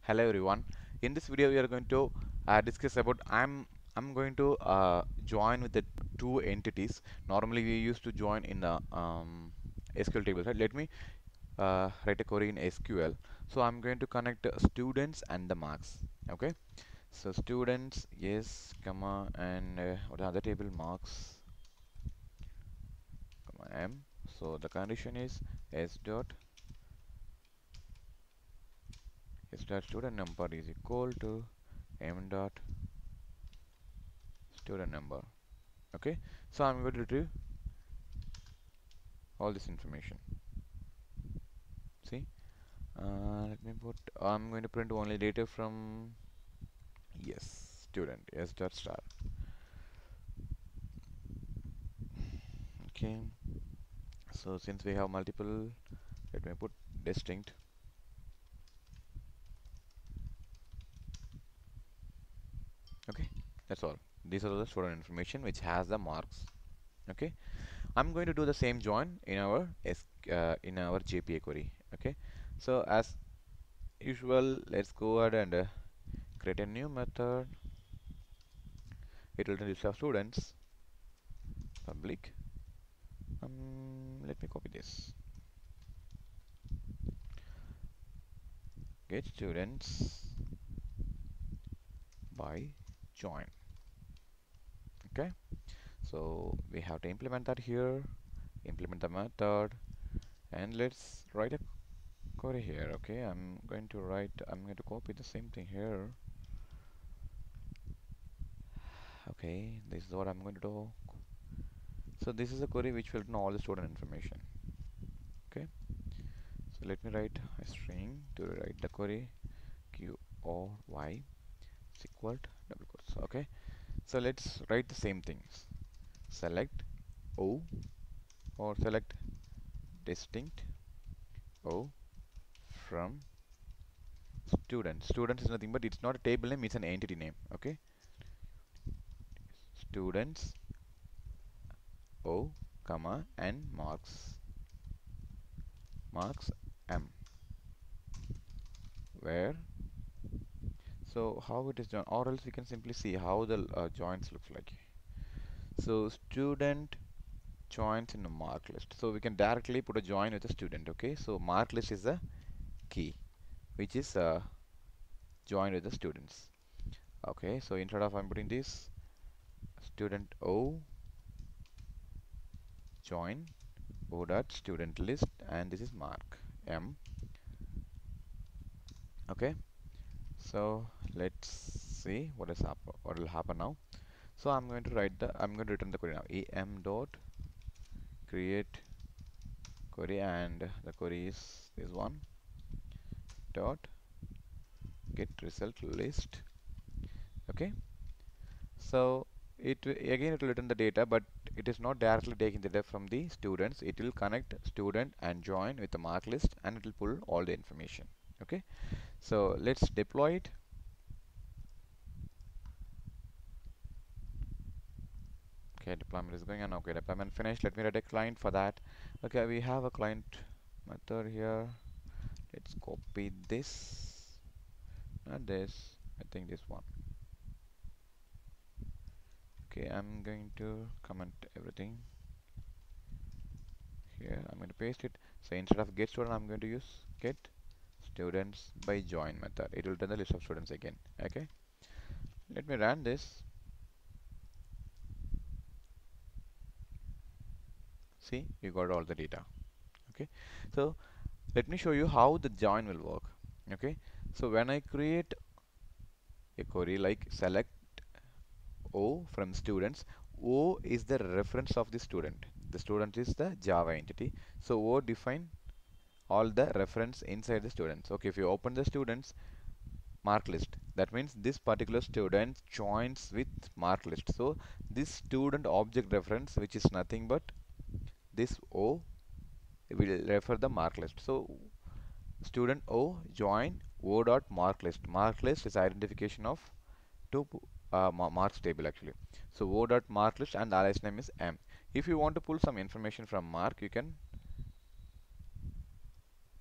Hello everyone. In this video we are going to discuss about I'm going to join with the two entities. Normally we used to join in the SQL tables, right? Let me write a query in SQL. So I'm going to connect students and the marks. Okay. So students, yes, comma, and what the other table, marks, comma, m. So the condition is s dot student number is equal to m dot student number. Okay, so I'm going to retrieve all this information. See, let me put, I'm going to print only data from, yes, student, s dot star. Okay, so since we have multiple, let me put distinct. Okay, that's all. These are the student information which has the marks. Okay, I'm going to do the same join in our JPA query. Okay, so as usual, let's go ahead and create a new method. It will list of students, public. Let me copy this. Get students by join. Okay, so we have to implement that here. Implement the method, and let's write a query here. Okay, I'm going to copy the same thing here. Okay, this is what I'm going to do. So this is a query which will know all the student information. Okay, so let me write a string to write the query q or y is equal to double quotes. Okay, so let's write the same things. Select O or select distinct O from student. Students is nothing but it's not a table name, it's an entity name. Okay, students O comma and marks M, where, so how it is done, or else we can simply see how the joins looks like. So student joins in a mark list, so we can directly put a join with a student. Okay, so mark list is the key which is joined with the students. Okay, so instead of I'm putting this student O join O dot student list, and this is mark M. Okay, so let's see what will happen now. So I'm going to return the query now. em dot create query, and the query is this one dot get result list. Okay, so again it will return the data, but it is not directly taking the data from the students. It will connect student and join with the mark list, and it will pull all the information. Okay, so let's deploy it. Okay, deployment is going on. Okay, deployment finished. Let me write a client for that. Okay, we have a client method here. Let's copy this and this. I think this one. Okay, I'm going to comment everything here. I'm going to paste it. So instead of get student, I'm going to use get students by join method. It will return the list of students again. Okay, let me run this. See, you got all the data. Okay, so let me show you how the join will work. Okay, so when I create a query like select O from students, O is the reference of the student. The student is the Java entity. So O define all the reference inside the students. Okay, if you open the students mark list, that means this particular student joins with mark list. So this student object reference, which is nothing but this O, will refer the mark list. So student O join O dot mark list. Mark list is identification of two marks table actually. So O dot mark list, and the alias name is M. If you want to pull some information from mark, you can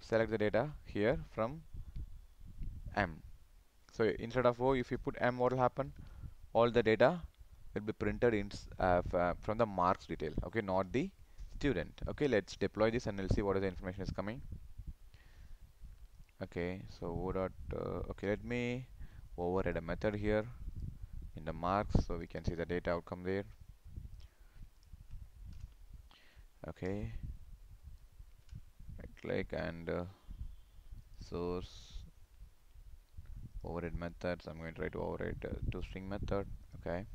select the data here from M. So instead of O, if you put M, what will happen? All the data will be printed in from the marks detail, okay, not the student. Okay, let's deploy this and we'll see what is the information is coming. Okay, so okay, let me override a method here in the marks so we can see the data outcome there. Okay, right click and source override methods. I'm going to try to override toString method. Okay,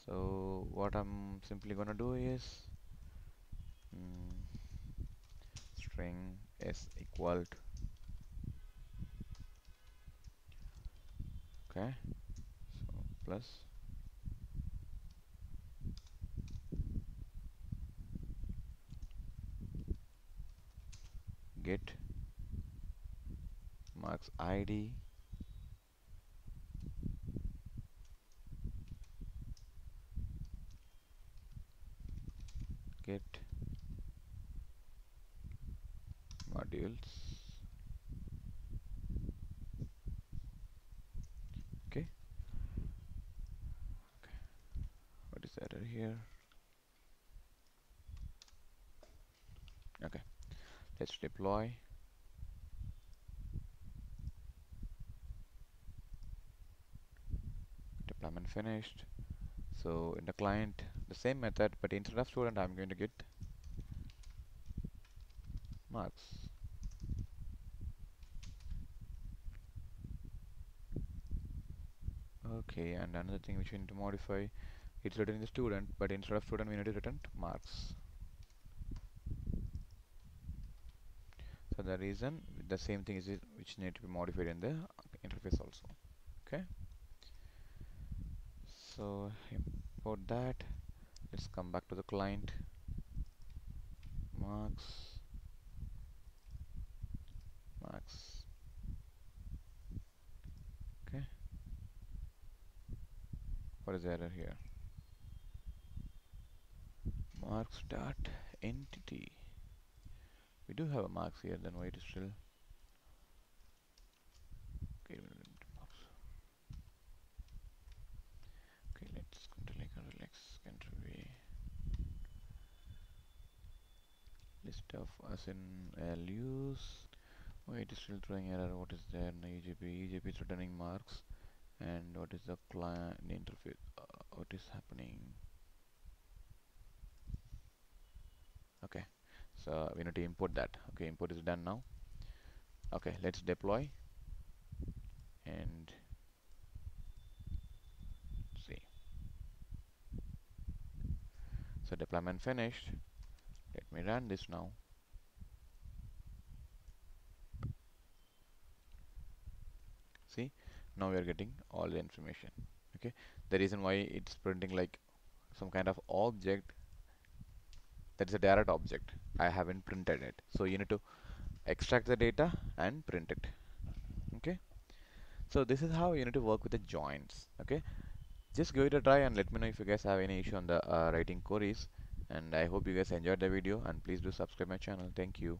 so what I'm simply gonna do is string is equal to, okay, so plus get marks ID, get modules. Okay, what is the error here? Okay, let's deploy. Deployment finished. So in the client, the same method, but instead of student, I'm going to get marks. Okay, and another thing which we need to modify, it's written in the student, but instead of student, we need to return marks. So the reason, the same thing is which need to be modified in the interface also. Okay, so import that. Let's come back to the client. Marks, marks. Okay, what is the error here? Marks dot entity. We do have a marks here, then why it is still okay? Okay, let's control X control list of as in values. Why it is still throwing error? What is there in EJB? EJB is returning marks, and what is the client interface? What is happening? Okay, so we need to import that. Okay, import is done now. Okay, let's deploy and see. So deployment finished. Let me run this now. See, now we are getting all the information. Okay, the reason why it's printing like some kind of object, that is a direct object. I haven't printed it, so you need to extract the data and print it. Okay, so this is how you need to work with the joins. Okay, just give it a try and let me know if you guys have any issue on the writing queries. And I hope you guys enjoyed the video, and please do subscribe my channel. Thank you.